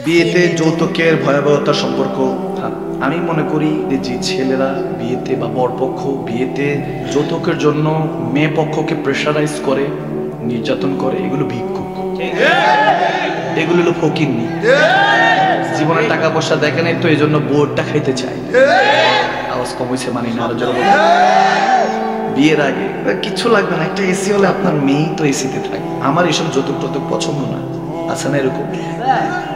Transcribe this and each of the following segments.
বিয়েতে যৌতুকের ভয়াবহতা সম্পর্ক আমি মনে করি যে ছেলেরা বিয়েতে বা বরপক্ষ বিয়েতে যৌতুকের জন্য মেয়ে পক্ষকে প্রেশারাইজ করে নির্যাতন করে এগুলো ভিক্ষুক, এগুলো হলো ফকিন্নি। জীবনে টাকা পয়সা দেখে নাই তো এই জন্য বোর্ডটা খাইতে চায়। আওয়াজ কম হয়েছে মানি না, আরো জোরে বিয়ের আগে কিছু লাগবে না, একটা এসি হলে আপনার মেয়েই তো এসিতে থাকে। আমার এসব যৌতুক টতুক পছন্দ না, আছে না এরকম?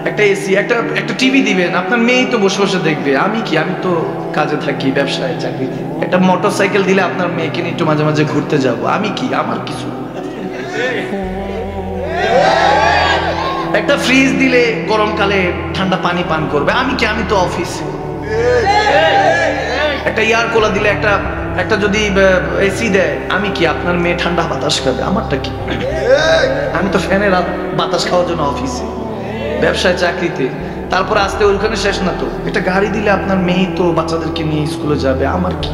একটা এসি একটা টিভি দিবেন, আপনার মেয়েই তো বসে বসে দেখবে। আমি কি, আমি তো কাজে থাকি, ব্যবসায় চাকরি। একটা মোটর সাইকেল দিলে আপনার মেয়েকে নিয়ে একটু মাঝে মাঝে ঘুরতে যাব, আমি কি, আমার কিছু। একটা ফ্রিজ দিলে গরমকালে ঠান্ডা পানি পান করবে, আমি কি, আমি তো অফিসে। একটা এয়ার কুলার দিলে একটা যদি এসি দেয়, আমি কি, আপনার মেয়ে ঠান্ডা বাতাস খাবে, আমারটা কি? আমি তো ফ্যানের বাতাস খাওয়ার জন্য অফিসে, ব্যবসায় চাকরিতে। তারপরে আসতে ওখানে শেষ না তো, একটা গাড়ি দিলে আপনার মেয়ে তো বাচ্চাদেরকে নিয়ে স্কুলে যাবে, আমার কি,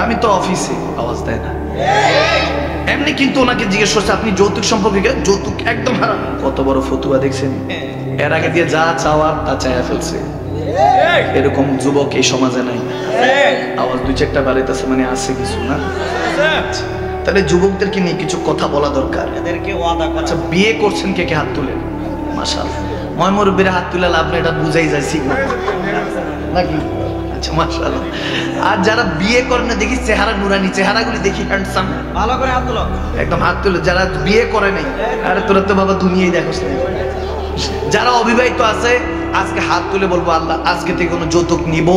আমি তো অফিসে। আওয়াজ দেয় না। এমনি কিন্তু ওনাকে জিজ্ঞেস করছে আপনি যৌতুক সম্পর্কে, যৌতুক একদম হারাম। কত বড় ফতুয়া দেখছেন? এর আগে দিয়ে যা চাওয়ার তা চাইয়া ফেলছে। এরকম যুবক এই সমাজে নাই। আওয়াজ দুই চারটা বাড়িতেছে, মানে আছে কিছু না। তাহলে যুবকদেরকে নিয়ে কিছু কথা বলা দরকার। আচ্ছা, বিয়ে করছেন কে কে? হাত তুলেন। মাশাআল্লাহ। ময়মুরব্বীর হাত তুলে লাভ নেই, এটা বুঝাই যায় সিগন্যাল নাকি? আচ্ছা, মাশাআল্লাহ। আর যারা বিয়ে করেন না, দেখি চেহারা নুরানি, চেহারাগুলি দেখি হ্যান্ডসাম, ভালো করে হাত তুলো, একদম হাত তুলে। যারা বিয়ে করে নাই, আরে তোরা তো বাবা দুনিয়াই দেখোস না। যারা অবিবাহিত আছে আজকে হাত তুলে বলবো আল্লাহ আজকে থেকে কোনো যৌতুক নিব।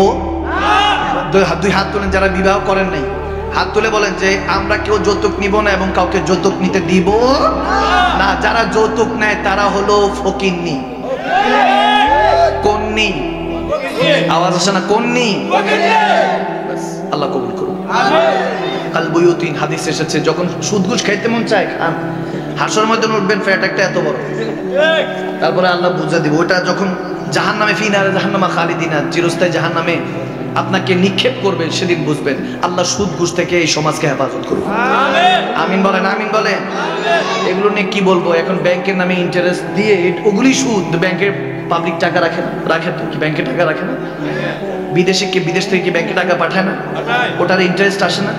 দুই হাত তুলেন যারা বিবাহ করেন নাই, হাত তুলে বলেন যে আমরা কেউ যৌতুক নিব না এবং কাউকে যৌতুক নিতে দিব না। যারা যৌতুক নেয় তারা হলো ফকিন্নি, কন্নি। আওয়াজ আসে না? কন্নি। আল্লাহ কবুল করুন। আল বুয়ুতিন হাদিস এসেছে, যখন সুদ ঘুষ খাইতে মন চায় খান, হাসর ময়দানে উঠবেন ফ্যাট একটা এত বড়, তারপরে আল্লাহ বুঝা দিব। ওটা যখন জাহান্নামে ফিনারে জাহান্নামা খালিদিনা, চিরস্থায়ী জাহান্নামে আপনাকে নিক্ষেপ করবেন, সেদিন বুঝবেন আল্লাহ সুদ ঘুষ থেকে এই সমাজকে হেফাজত করবে। আমিন বলেন, আমিন বলেন। এগুলো নিয়ে কি বলবো এখন? ব্যাংকের নামে ইন্টারেস্ট দিয়ে, ওগুলি সুদ। ব্যাংকের পাবলিক টাকা রাখে না, রাখে তো কি? ব্যাংকে টাকা রাখে না? বিদেশে কি, বিদেশ থেকে কি ব্যাংকে টাকা পাঠায় না? ওটার ইন্টারেস্ট আসে না?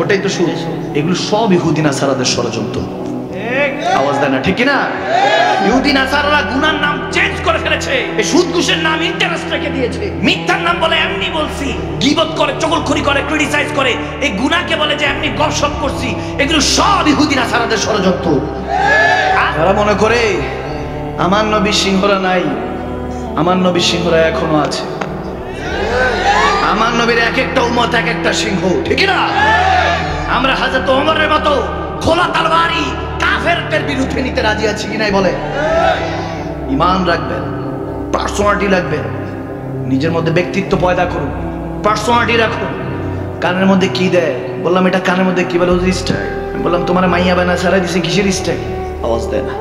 ওটাই তো সুদ। এগুলো সব ইহুদি নাসারাদের ষড়যন্ত্র। আওয়াজ দেয় না, ঠিক না? ইহুদি নাসারারা গুনার নাম চেঞ্জ করে ফেলেছে, এই সুদ ঘুষের নাম ইন্টারেস্ট রেখে দিয়েছে। মিথ্যার নাম বলে এমনি বলছি, গীবত করে, চগলখড়ি করে, ক্রিটিসাইজ করে, এই গুনাহকে বলে যে এমনি গপসপ করছি। এগুলো সব ইহুদি নাসারাদের ষড়যন্ত্র। যারা মনে করে আমার নবীর সিংহরা নাই, আমার নবীর সিংহরা এখনো আছে। আমার নবীর এক একটা উম্মত এক একটা সিংহ, ঠিক না? আমরা হযরত ওমরের মতো খোলা তরবারি কাফেরদের বিরুদ্ধে নিতে রাজি আছি কি নাই? বলে ঈমান রাখবেন, পার্সোনালিটি রাখবেন, নিজের মধ্যে ব্যক্তিত্ব পয়দা করুন, পার্সোনালিটি রাখুন। কানের মধ্যে কি দেয়? বললাম এটা কানের মধ্যে কি বলে? স্টাইল। বললাম তোমার মাইয়া বানা সারা দিছে, কিসের স্টাইল? আওয়াজ দেয় না।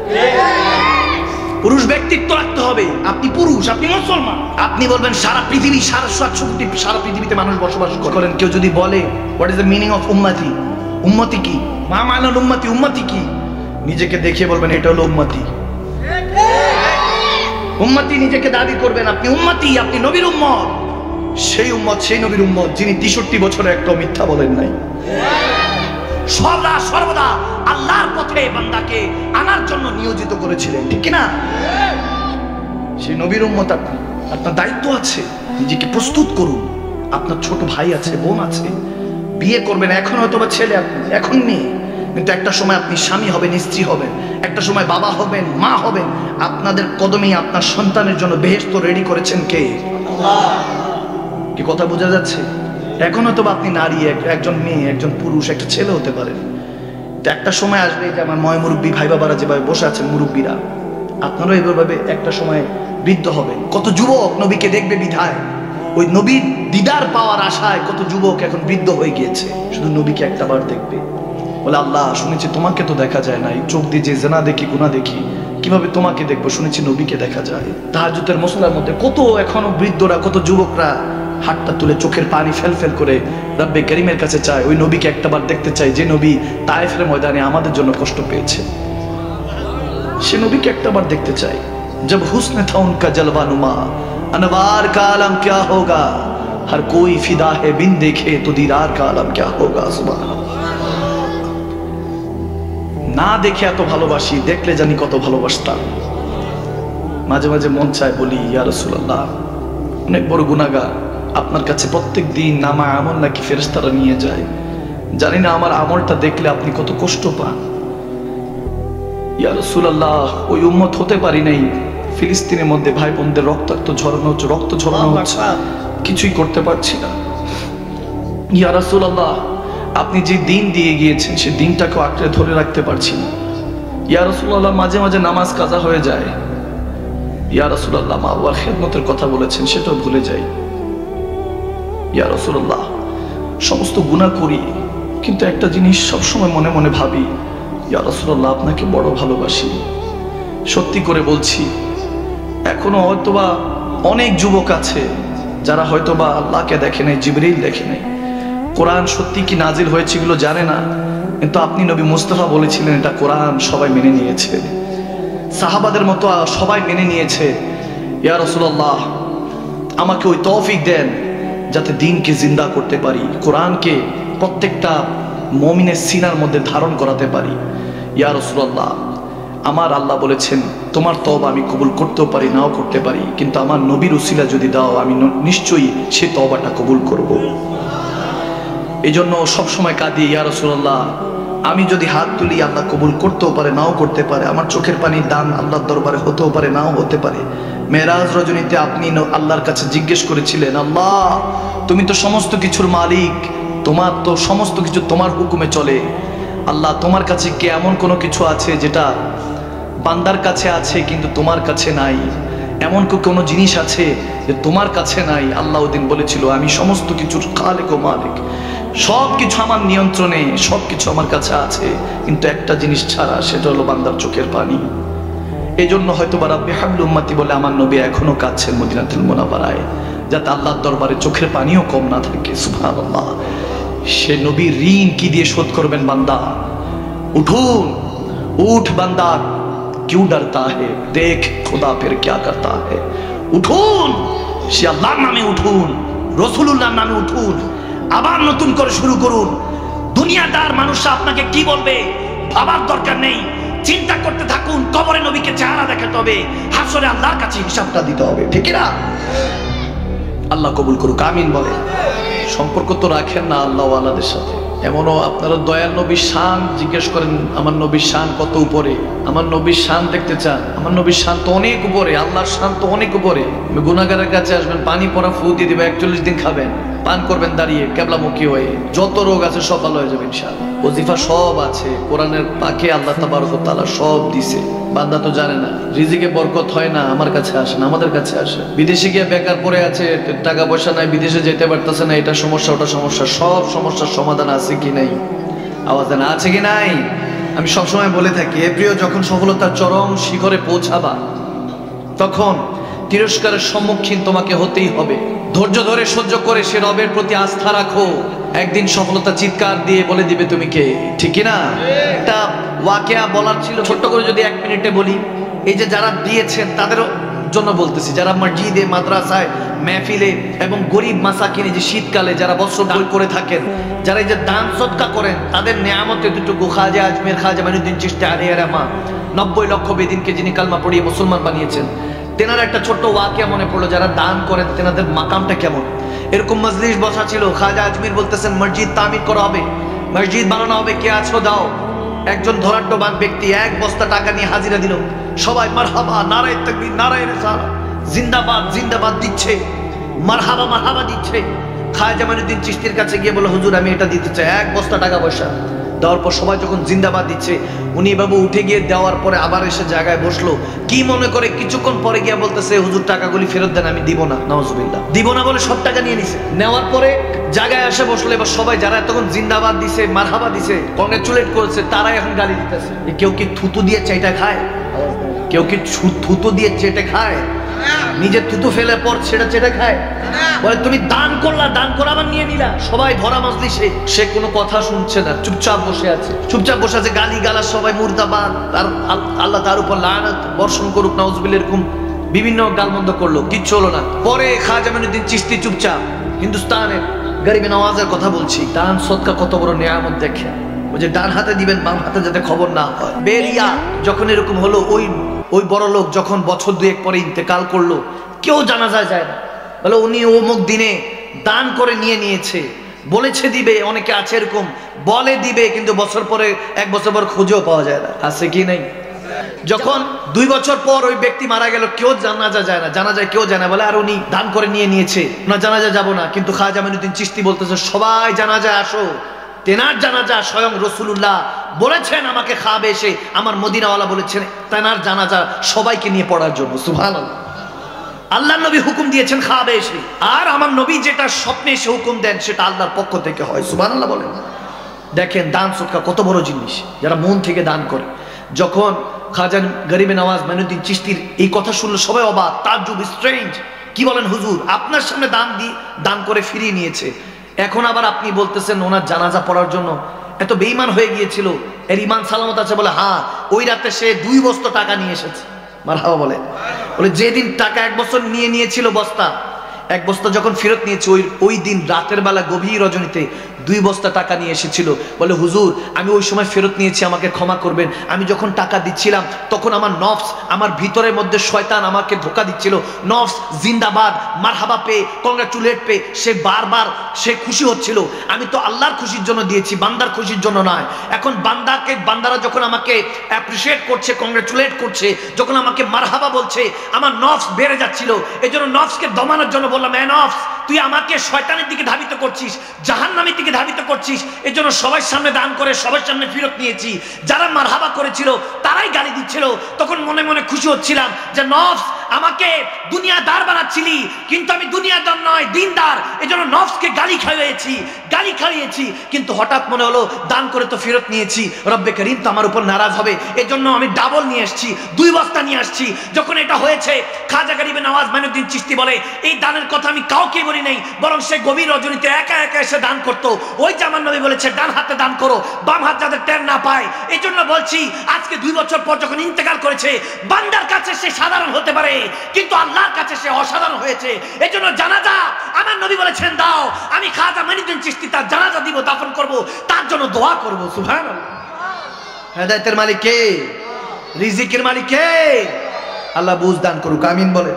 পুরুষ ব্যক্তিত্ব রাখতে হবে। আপনি পুরুষ, আপনি মুসলমান, আপনি বলবেন সারা পৃথিবী, সারা পৃথিবীতে মানুষ বসবাস করেন। কেউ যদি বলে what is the meaning of উম্মতি, উম্মতি কি, মা মানান উম্মতি, উম্মতি কি, নিজেকে দেখিয়ে বলবেন এটা হলো উম্মতি। উম্মতি নিজেকে দাবি করবেন, আপনি উম্মতি, আপনি নবীর উম্মত। সেই উম্মত, সেই নবীর উম্মত যিনি 63 বছরে একটা মিথ্যা বলেন নাই। সর্বদা আল্লাহর পথে বান্দাকে আনার জন্য নিয়োজিত করেছিলেন, ঠিক না? সেই নবীর উম্মত আপনি, আপনার দায়িত্ব আছে, নিজেকে প্রস্তুত করুন। আপনার ছোট ভাই আছে, বোন আছে, বিয়ে করবেন। এখন হয়তো বা ছেলে আপনি, এখন মেয়ে, কিন্তু একটা সময় আপনি স্বামী হবেন, স্ত্রী হবেন, একটা সময় বাবা হবেন, মা হবেন। আপনাদের কদমেই আপনার সন্তানের জন্য বেহেশত রেডি করেছেন কে? আল্লাহ। কি কথা বোঝা যাচ্ছে? এখন হয়তো আপনি নারী, একজন মেয়ে, একজন পুরুষ, একটা ছেলে হতে পারেন। একটা সময় আসবে যে আমার মুরব্বী ভাই বাবারা যেভাবে বসে আছেন, মুরব্বীরা, আপনারাও এইভাবে একটা সময় বৃদ্ধ হবেন। কত যুবক নবীকে দেখবে বিধায়, ওই নবীর দিদার পাওয়ার আশায় কত যুবক এখন বৃদ্ধ হয়ে গিয়েছে, শুধু নবীকে একটা বার দেখবে। বলে আল্লাহ শুনেছি তোমাকে তো দেখা যায় না, এই চোখ দিয়ে যে জেনা দেখি, গুনাহ দেখি, কিভাবে তোমাকে দেখবো? শুনেছি নবীকে দেখা যায়। তাহাজ্জুদের মুসল্লার মধ্যে কত এখনো বৃদ্ধরা, কত যুবকরা হাতটা তুলে চোখের পানি ফেল করে রব্বে করিমের কাছে চায়, ওই নবীকে একটাবার দেখতে চায় যে নবী তায়েফের ময়দানে আমাদের জন্য কষ্ট পেয়েছে। সে নবীকে একটাবার দেখতে চায়। जब हुस्न था उनका जलवा नुमा, अनवार का आलम क्या होगा, हर कोई फिदा है बिन देखे तो दीदार का आलम क्या होगा। सुभान না দেখে এত ভালোবাসি, দেখলে জানি কত ভালোবাসতাম। মাঝে মাঝে মন চায় বলি, ইয়া রাসূলুল্লাহ অনেক বড় গুনাহগার, আপনার কাছে প্রত্যেক দিন নামা আমল নাকি ফেরেশতারা নিয়ে যায়, জানি না আমার আমলটা দেখলে আপনি কত কষ্ট পান। ইয়া রাসূলুল্লাহ ওই উম্মত হতে পারি নাই, ফিলিস্তিনের মধ্যে ভাই বোনদের রক্ত ঝরানো হচ্ছে, কিছুই করতে পারছি না। ইয়া রাসূলুল্লাহ আপনি যে দিন দিয়ে গিয়েছেন সেই দিনটাকে আঁকড়ে ধরে রাখতে পারছি না। ইয়া রাসূলুল্লাহ মাঝে মাঝে নামাজ কাজা হয়ে যায়। ইয়া রাসূলুল্লাহ মা বাবার খেদমতের কথা বলেছেন সেটাও ভুলে যাই। ইয়া রাসূলুল্লাহ সমস্ত গুনাহ করি, কিন্তু একটা জিনিস সবসময় মনে মনে ভাবি, ইয়া রাসূলুল্লাহ আপনাকে বড় ভালোবাসি। সত্যি করে বলছি, এখনো হয়তোবা অনেক যুবক আছে যারা হয়তোবা আল্লাহকে দেখে নাই, জিবরিল দেখে নাই, কোরআন সত্যি কি নাজিল হয়েছে এগুলো জানে না, কিন্তু আপনি নবী মুস্তাফা বলেছিলেন এটা কোরআন সবাই মেনে নিয়েছে, সাহাবাদের মতো সবাই মেনে নিয়েছে। ইয়া রাসূলুল্লাহ আমাকে ওই তৌফিক দেন যাতে দ্বীনকে জিন্দা করতে পারি, কোরআনকে প্রত্যেকটা মুমিনের সিনার মধ্যে ধারণ করাতে পারি। ইয়া রাসূলুল্লাহ আমার আল্লাহ বলেছেন তোমার তওবা আমি কবুল করতেও পারি নাও করতে পারি, কিন্তু আমার নবীর উসিলা যদি দাও আমি নিশ্চয়ই সে তওবাটা কবুল করব। এই জন্য সবসময় কাঁদি, ইয়া রাসূলুল্লাহ আমি যদি হাত তুলি আল্লাহ কবুল করতেও পারে নাও করতে পারে, আমার চোখের পানির দান আল্লাহর দরবারে হতেও পারে নাও হতে পারে। মেরাজ রজনীতে আপনি আল্লাহর কাছে জিজ্ঞেস করেছিলেন, আল্লাহ তুমি তো সমস্ত কিছুর মালিক, তোমার তো সমস্ত কিছু তোমার হুকুমে চলে, আল্লাহ তোমার কাছে কি এমন কোনো কিছু আছে যেটা বান্দার কাছে আছে কিন্তু তোমার কাছে নাই, এমন কোনো জিনিস আছে যে তোমার কাছে নাই? আল্লাহ ওদিন বলেছিল আমি সমস্ত কিছুর খালিক ও মালিক, সব কিছু আমার নিয়ন্ত্রণে, সব কিছু আমার কাছে আছে, কিন্তু একটা জিনিস ছাড়া, সেটা হলো বান্দার চোখের পানি। এই জন্য হয়তো বা রাব্বি হাবল উম্মতি বলে আমার নবী এখনো কাঁদছেন মদিনাতুল মুনাওয়ারায়, যাতে আল্লাহর দরবারে চোখের পানিও কম না থাকে। সুবহানাল্লাহ সে নবীর ঋণ কি দিয়ে শোধ করবেন বান্দা? উঠুন, উঠ বান্দা, क्यों डरता है, देख खुदा फिर क्या करता है। উঠুন, সে আল্লাহর নামে উঠুন, রাসূলুল্লাহর নামে উঠুন, আবার নতুন করে শুরু করুন। দুনিয়াদার মানুষরা আপনাকে কি বলবে ভাবার দরকার নেই, চিন্তা করতে থাকুন। কবরে নবীকে চেহারা দেখাতে হবে, হাসরে আল্লাহর কাছে হিসাবটা দিতে হবে, ঠিক না? আল্লাহ কবুল করুক, আমিন বলে। সম্পর্ক তো রাখেন না আল্লাহ ওয়ালাদের সাথে, এমনও আপনারা দয়াল নবীর শান জিজ্ঞেস করেন, আমার নবীর শান কত উপরে, আমার নবীর শান দেখতে চান? আমার নবীর শান তো অনেক উপরে, আল্লাহর শান তো অনেক উপরে। গুনাহগারের কাছে আসবেন, পানি পড়া ফু দিয়ে দিবে, 41 দিন খাবেন, পান করবেন দাঁড়িয়ে কেবলামুখী হয়ে, যত রোগ আছে সব ভালো হয়ে যাবে ইনশাআল্লাহ। ওজিফা সব আছে কোরআনের পাকে, আল্লাহ তাবারক ওয়া তাআলা সব দিছে, বান্দা তো জানে না। রিজিকে বরকত হয় না, আমার কাছে আসে না, আমাদের কাছে আসে। বিদেশে গিয়ে বেকার পড়ে আছে, টাকা পয়সা নাই, বিদেশে যেতে পারতেছে না, এটা সমস্যা ওটা সমস্যা, সব সমস্যার সমাধান আছে কি নাই? আওয়াজ দেন, আছে কি নাই? আমি সবসময় বলে থাকি, এ প্রিয়, যখন সফলতার চরম শিখরে পৌঁছাবা তখন তিরস্কারের সম্মুখীন তোমাকে হতেই হবে। ধৈর্য ধরে সহ্য করে সে রবের প্রতি আস্থা রাখো, একদিন সফলতা চিৎকার দিয়ে বলে দিবে তুমি কে, ঠিক না? একটা ওয়াকিয়া বলার ছিল, ছোট্ট করে যদি 1 মিনিটে বলি। এই যে যারা দিয়েছেন তাদের জন্য বলতেছি, যারা মসজিদে, মাদ্রাসায়, মেহফিলে এবং গরিব মাসাকিনে যে শীতকালে যারা বস্ত্র দান করে থাকেন, যারা এই যে দান সদকা করেন, তাদের নেয়ামতে দুটুকু খাজা আজমের খাজা মাইনুদ্দিন চিশতি আলাইহির রহমা 90 লক্ষ বেদিনকে যিনি কালমা পড়িয়ে মুসলমান বানিয়েছেন, তেনার একটা ছোট্ট ওয়াকিয়া মনে পড়লো। যারা দান করেন তেনাদের মাকামটা কেমন। এরকম মজলিস বসা ছিল, খাজা আজমির বলতেছেন মসজিদ তামির করা হবে, মসজিদ বানানো হবে, কে আছো দাও। একজন ধরাঢ্যবান ব্যক্তি 1 বস্তা টাকা নিয়ে হাজিরা দিল, সবাই মারহাবা, নারায়ে তাকবীর, নারায়ে রিসালাত, জিন্দাবাদ জিন্দাবাদ দিচ্ছে, মারহাবা মারহাবা দিচ্ছে। খাজা মাইনুদ্দিন চিশতির কাছে গিয়ে বলল, হুজুর আমি এটা দিতে চাই, 1 বস্তা টাকা পয়সা। দেওয়ার পর সবাই যখন জিন্দাবাদ দিচ্ছে, উনি বাবু উঠে গিয়ে দেওয়ার পরে আবার এসে জায়গায় বসলো, কি মনে করে কিছুক্ষণ পরে গিয়ে বলতেছে, হুজুর টাকাগুলি ফেরত দেন, আমি দিব না। নাউজুবিল্লাহ, দিব না বলে সব টাকা নিয়ে নিছে। নেওয়ার পরে জায়গায় এসে বসলো, এবার সবাই যারা এতক্ষণ জিন্দাবাদ দিছে, মারহাবা দিছে, কংগ্রেচুলেট করেছে, তারাই এখন গালি দিতেছে। কেউ কি থুতু দিয়ে চেটা খায়? কেউ কি থুতু দিয়ে চেটে খায়? নিজের থুতু ফেলে পর সেটা চেটে খায়? বলে তুমি দান করলা, দান করে আবার নিয়ে নিলা। সবাই ভরা মজলিসে, সে কোনো কথা শুনছে না, চুপচাপ বসে আছে, চুপচাপ বসে আছে, গালি গালা, সবাই মুর্দাবাদ, আর আল্লাহ তার উপর লানত বর্ষণ করুক, নাউজুবিল্লাহ, এরকম বিভিন্ন গালমন্দ করলো, কিচ্ছু হলো না। পরে খাজা মাইনুদ্দিন চিশতি চুপচাপ, হিন্দুস্তানের গরিবে নওয়াজের কথা বলছি, দান সদকা কত বড় নিয়ামত দেখে। ওই যে ডান হাতে দিবেন বাম হাতে যাতে খবর না হয়। বেরিয়া যখন এরকম হলো, ওই বড় লোক যখন বছর দুয়েক পরে ইন্তেকাল করলো, কেউ জানাজায় যায় না, বলে উনি অমুক দিনে দান করে নিয়েছে, বলেছে দিবে। অনেকে আছে এরকম, বলে দিবে কিন্তু বছর পরে, এক বছর পর খুঁজেও পাওয়া যায় না। আছে কি নাই? যখন 2 বছর পর ওই ব্যক্তি মারা গেল, কেউ জানাজা যায় না, জানাজায় কেউ যায় না, বলে আর উনি দান করে নিয়েছে, না জানাজা যাব না। কিন্তু খাজা মাইনুদ্দিন চিশতি বলতেছে সবাই জানাজায় আসো, তেনার জানাজা স্বয়ং রাসূলুল্লাহ বলেছেন আমাকে খাবে এসে, আমার মদিনাওয়ালা বলেছেন তেনার জানাজা সবাইকে নিয়ে পড়ার জন্য। সুবহানাল্লাহ। আল্লাহর নবী হুকুম দিয়েছেন খাবে এসে, আর আমার নবী যেটা স্বপ্নে এসে হুকুম দেন সেটা আল্লাহর পক্ষ থেকে হয়। সুবহানাল্লাহ বলেন। দেখেন দান সদকা কত বড় জিনিস, যারা মন থেকে দান করে। যখন খাজা গরিবে নওয়াজ মাইনুদ্দিন চিশতির এই কথা শুনলো সবাই অবাক, তাজ্জুব, স্ট্রেঞ্জ। কি বলেন হুজুর, আপনার সামনে দান করে ফিরিয়ে নিয়েছে, এখন আবার আপনি বলতেছেন ওনার জানাজা পড়ার জন্য? এত বেঈমান হয়ে গিয়েছিল, এর ইমান সালামত আছে? বলে হ্যাঁ, ওই রাতে সে 2 বস্তা টাকা নিয়ে এসেছে। মারহাবা বলে। বলে যেদিন টাকা 1 বছর নিয়েছিল বস্তা, 1 বস্তা যখন ফেরত নিয়েছে, ওই দিন রাতের বেলা গভীর রজনীতে 2 বস্তা টাকা নিয়ে এসেছিল। বলে হুজুর আমি ওই সময় ফেরত নিয়েছি, আমাকে ক্ষমা করবেন। আমি যখন টাকা দিচ্ছিলাম তখন আমার নফস, আমার ভিতরের মধ্যে শয়তান আমাকে ধোকা দিচ্ছিল। নফস জিন্দাবাদ, মারহাবা পে, কংগ্রাচুলেট পে, সে বারবার সে খুশি হচ্ছিল। আমি তো আল্লাহর খুশির জন্য দিয়েছি, বান্দার খুশির জন্য নয়। এখন বান্দারা যখন আমাকে অ্যাপ্রিসিয়েট করছে, কংগ্রাচুলেট করছে, যখন আমাকে মারহাবা বলছে, আমার নফস বেড়ে যাচ্ছিল। এই জন্য নফসকে দমানোর জন্য বললাম, এ নফস তুই আমাকে শয়তানের দিকে ধাবিত করছিস, জাহান্নামের দিকে ধাবিত করছিস। এই জন্য সবার সামনে দান করে সবার সামনে ফেরত নিয়েছি। যারা মারহাবা করেছিল তারাই গালি দিচ্ছিল, তখন মনে মনে খুশি হচ্ছিলাম যে নফস আমাকে দুনিয়াদার বানাচ্ছিলি, কিন্তু আমি দুনিয়াদার নয়, দিনদার। এই জন্য নফসকে গালি খাইয়েছি। কিন্তু হঠাৎ মনে হলো দান করে তো ফেরত নিয়েছি, রব্বে করিম তো আমার উপর নারাজ হবে, এই জন্য আমি ডাবল নিয়ে আসছি, 2 বস্তা নিয়ে আসছি। যখন এটা হয়েছে, খাজা গরিবে নওয়াজ মাইনুদ্দিন চিশতি বলে এই দানের কথা আমি কাউকে বলি নাই, বরং সে গভীর রজনীতে একা একা এসে দান করতো। ওই যে আমার নবী বলেছে ডান হাতে দান করো, বাম হাত যাদের টের না পায়। এই জন্য বলছি আজকে 2 বছর পর যখন ইন্তেকাল করেছে, বান্দার কাছে সে সাধারণ হতে পারে কিন্তু আল্লাহর কাছে সে অসাধারণ হয়েছে। এই জন্য জানাজা আমার নবী বলেছেন দাও, আমি খাজা মাইনুদ্দিন চিশতি তার জানাজা দিব, দাফন করব, তার জন্য দোয়া করব। সুবহানাল্লাহ। হেদায়েতের মালিক কে? রিজিকের মালিক কে? আল্লাহ বুঝ দান করুক, আমিন বলে।